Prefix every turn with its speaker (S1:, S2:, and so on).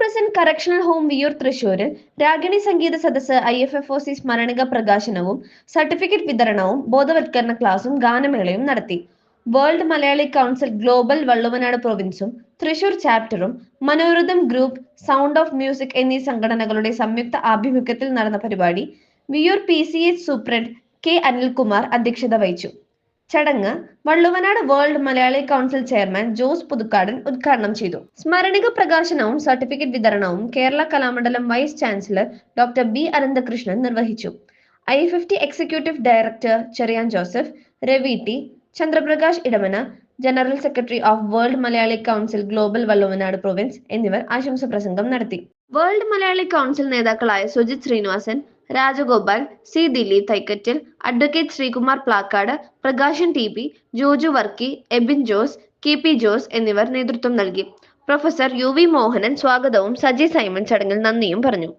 S1: Present correctional home Viyyur തൃശൂരിൽ രാഗിണി സംഗീത സദസ്സ് IFFOC സ്മരണിക പ്രകാശനവും സർട്ടിഫിക്കറ്റ് വിതരണവും ബോധവത്കരണ ക്ലാസും ഗാനമേളയും നടത്തി. World Malayali council global Valluvanad പ്രൊവിൻസും തൃശൂർ ചാപ്റ്ററും Manoratham group, sound of music എന്നീ സംഘടനകളുടെ സംയുക്ത ആഭിമുഖ്യത്തിൽ നടന്ന പരിപാടി Viyyur PCH superintendent K Anilkumar അധ്യക്ഷത വഹിച്ചു. ചടങ്ങ് Valluvanad world Malayali council chairman Jose Puthukkadan ഉദ്ഘാടനം ചെയ്തു. സ്മരണിക പ്രകാശനവും സർട്ടിഫിക്കറ്റ് വിതരണവും Kerala Kalamandalam vice chancellor doctor B Ananthakrishnan നിർവഹിച്ചു. I50 executive director Cherian Joseph, Ravi T, Chandraprakash Edamana, general secretary of world Malayali council global Valluvanad province എന്നിവർ ആശംസ പ്രസംഗം നടത്തി. വേൾഡ് മലയാളി കൗൺസിൽ നേതാക്കളായ Sujith Srinivasan, Rajagopal, C Dileep Thaikkattil, advocate Sreekumar Plakkad, Prakashan TP, Joju Varkey, Ebin Jose, KP Jose എന്നിവർ നേതൃത്വം നൽകി. പ്രൊഫസർ UV മോഹനൻ സ്വാഗതവും സജി സൈമൺ ചടങ്ങിൽ നന്ദിയും പറഞ്ഞു.